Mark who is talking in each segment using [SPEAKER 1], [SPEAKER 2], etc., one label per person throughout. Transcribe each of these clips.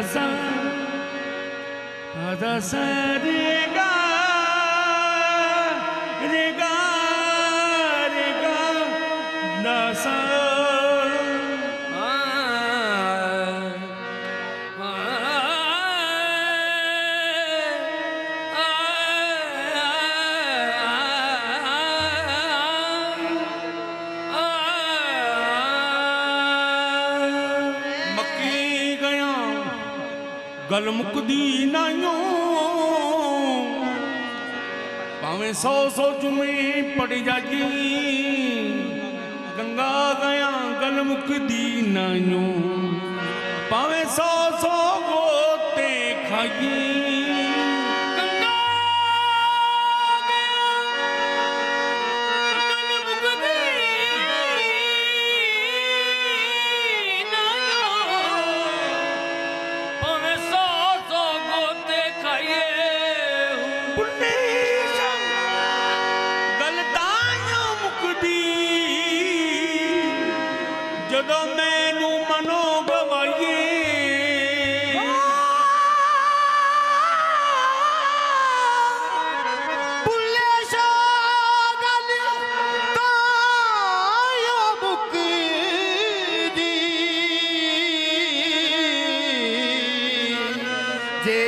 [SPEAKER 1] सा रे गा रे गा रे गा दा सा गल मुकदी नाइयों भावें 100 जुमे पड़ जागी गंगा गया गल मुकदी नाइयों भावें 100 गोते खाई जदों मैनू मनो गवाइए भुले शा गल तायो मुकदी जे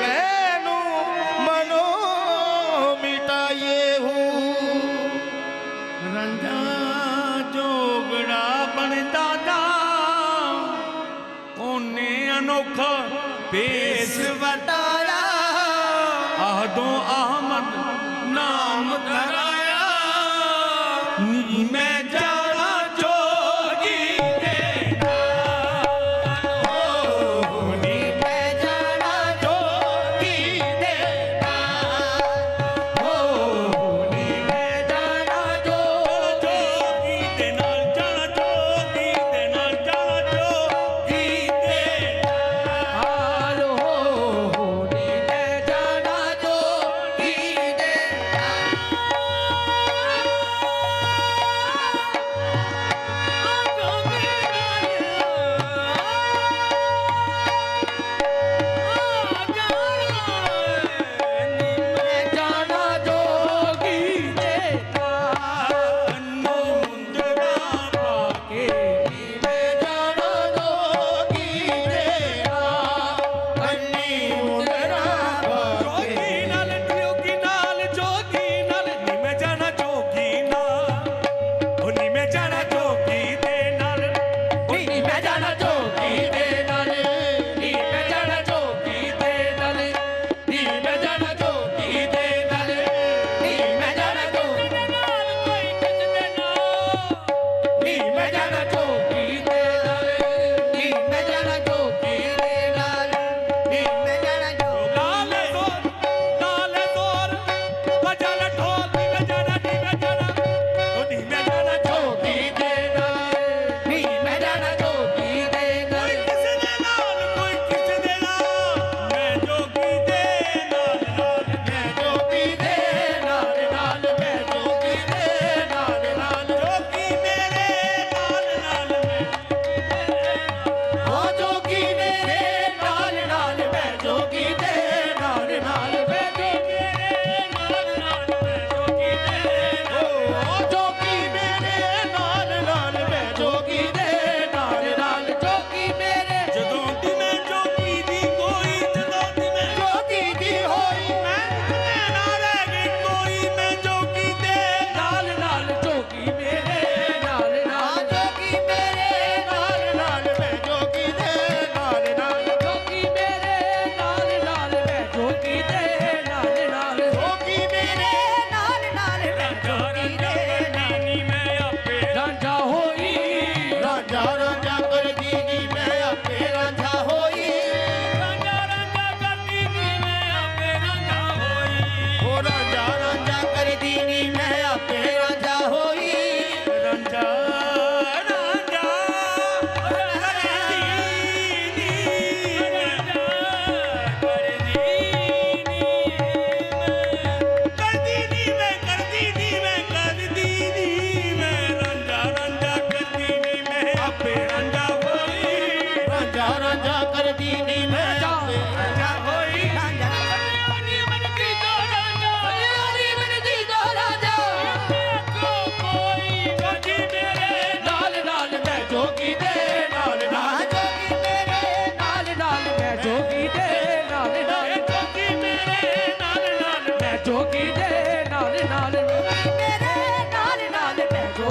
[SPEAKER 1] मैनू मनो मिटाइए हूँ रंजा जोगड़ा दादा ओने अनोखा पेश बताया आहदों अहमद नाम धराया नी मैं जाना जोगी देना नी मैं जाना जोगी देना नी मैं जाना जोगी देना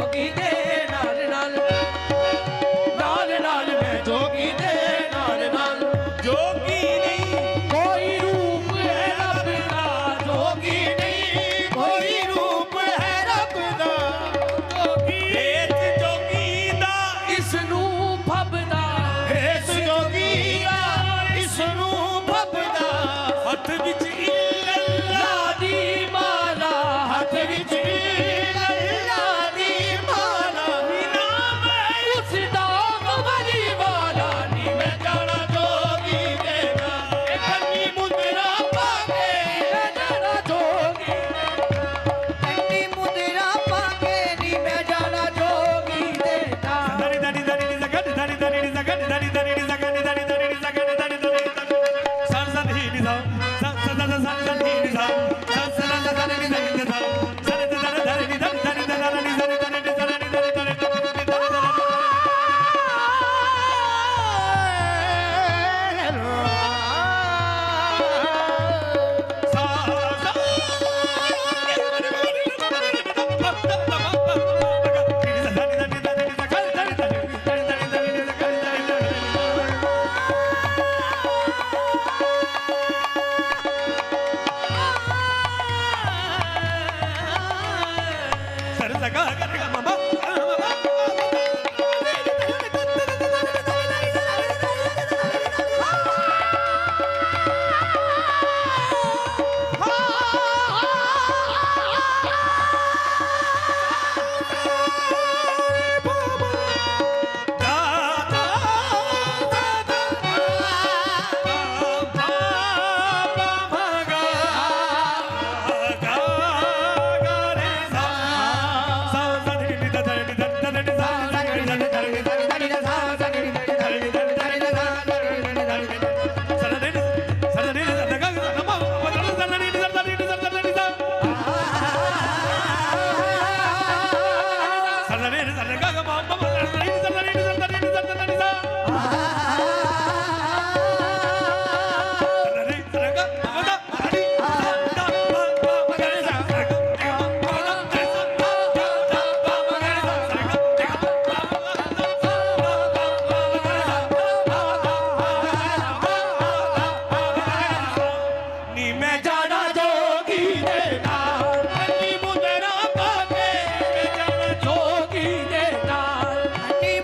[SPEAKER 2] ਜੋਗੀ ਦੇ ਨਾਲ ਨਾਲ ਨਾਲ ਨਾਲ ਮੈਂ ਜੋਗੀ ਦੇ ਨਾਲ ਨਾਲ
[SPEAKER 1] ਜੋਗੀ ਨਹੀਂ
[SPEAKER 2] ਕੋਈ ਰੂਪ ਹੈ ਰੱਬ ਦਾ ਜੋਗੀ ਨਹੀਂ ਕੋਈ ਰੂਪ ਹੈ ਰੱਬ ਦਾ ਜੋਗੀ
[SPEAKER 1] ਵੇਚ ਜੋਗੀ ਦਾ
[SPEAKER 2] ਇਸ ਨੂੰ ਫੱਬਦਾ
[SPEAKER 1] ਇਸ ਜੋਗੀ ਦਾ
[SPEAKER 2] ਇਸ ਨੂੰ ਫੱਬਦਾ
[SPEAKER 1] ਹੱਥ ਵਿੱਚ ਇਲੱਲਾ
[SPEAKER 2] ਲਾ ਦੀ ਮਾਲਾ ਹੱਥ ਵਿੱਚ ਲਾ ਦੀ ਮਾਲਾ
[SPEAKER 1] ਨਾਮ
[SPEAKER 2] ਉਸ ਦਾ ਕਮਲੀ ਵਾਲਾ ਨੀ ਮੈਂ ਜਾਣਾ ਜੋਗੀ ਦੇ ਨਾਲ ਇਹ ਕੰਨੀ ਮੁੰਦਰਾ ਪਾ ਕੇ ਮੈਂ ਜਾਣਾ ਜੋਗੀ ਕੰਨੀ ਮੁੰਦਰਾ ਪਾ ਕੇ ਨੀ ਮੈਂ ਜਾਣਾ ਜੋਗੀ ਦੇ ਨਾਲ
[SPEAKER 1] ਦਰੀ ਦਰੀ ਦਰੀ ਦੀ ਜ਼ਗੜ ਦਰੀ ਦਰੀ ਦੀ ਜ਼ਗੜ ਦਰੀ ਦਰੀ ਦੀ ਜ਼ਗੜ ਦਰੀ ਦਰੀ ਦੀ ਜ਼ਗੜ ਦਰੀ ਦਰੀ ਸਰ ਸਰ ਹੀ ਦੀ ਸਾ ਸਰ ਸਰ ਸਰ ਸਰ ਹੀ ਦੀ ਸਾ ਸਰ ਸਰ ਸਰ ਸਰ ਦੀ ਦਰੀ ਦੀ ਸਾ ਸਰ ਦੀ ਦਰੀ ਦਰੀ ਦੀ ਦਰੀ ਦਰੀ ਦੀ ਦਰੀ ਦੀ ਦਰੀ ਦਰੀ ਦੀ ਦਰੀ ਦਰੀ ਦਰੀ ਦਰੀ ਨੀ ਮੈਂ ਜਾਣਾ ਜੋਗੀ ਦੇ ਨਾਲ ਕੰਨੀ ਮੁੰਦਰਾ ਪਾ ਕੇ ਮੈਂ ਜਾਣਾ
[SPEAKER 2] ਜੋਗੀ ਦੇ ਨਾਲ ਕੰਨੀ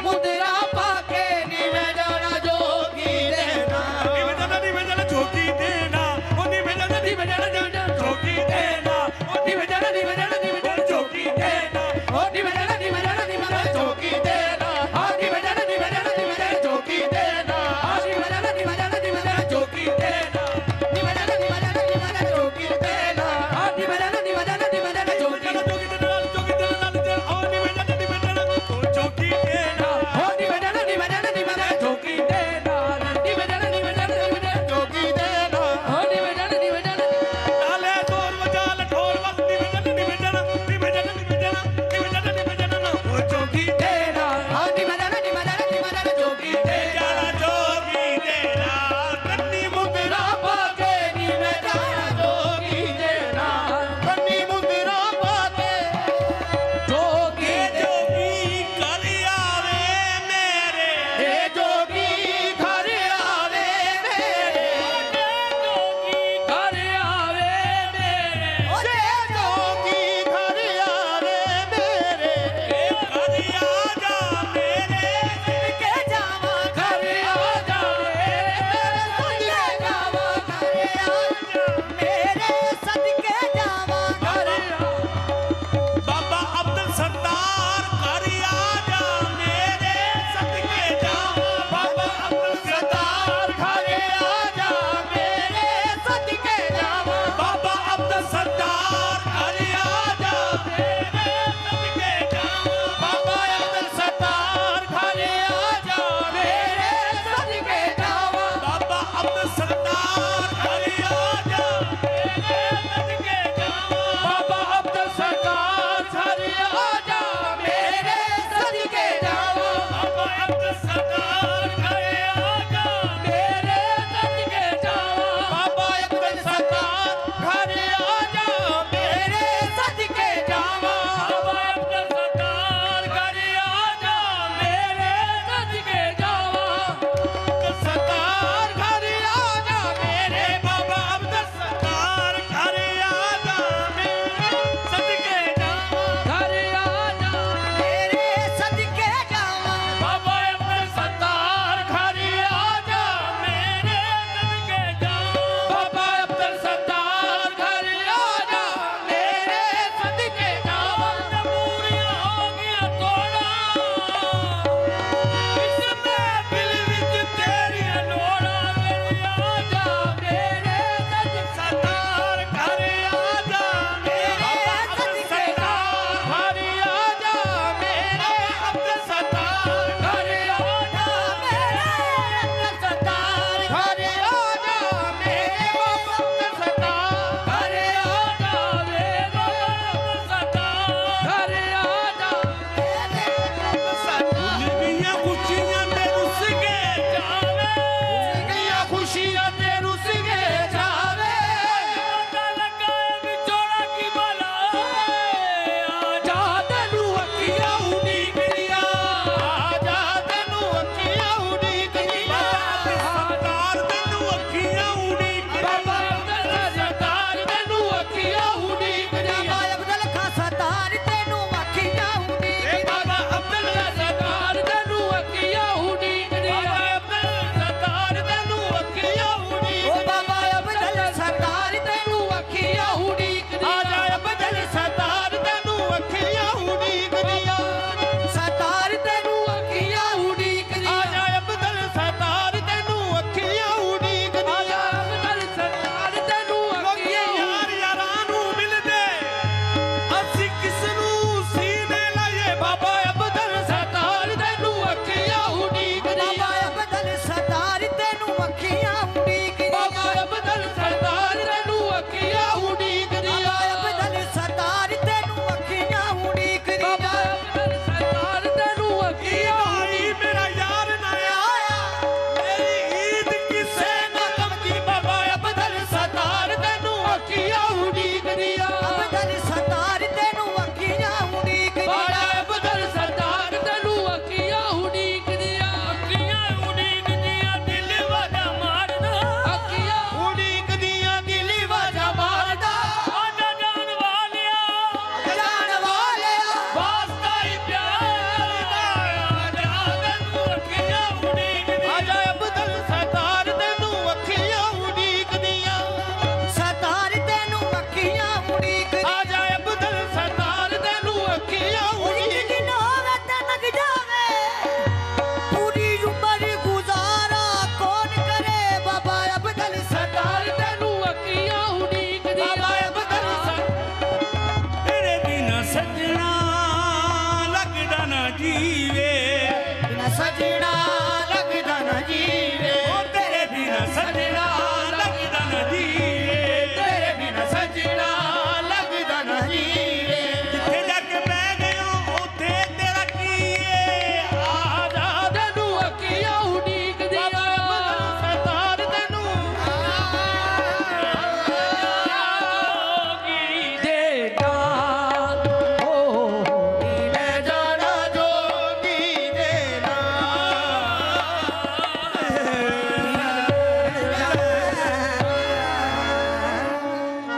[SPEAKER 1] ਜੀਵੇ
[SPEAKER 2] ਬਿਨ ਸਜਣਾ ਲੱਗਦਾ ਨਾ ਜੀਵੇ
[SPEAKER 1] ਉਹ ਤੇਰੇ ਬਿਨਾ ਸਜਣਾ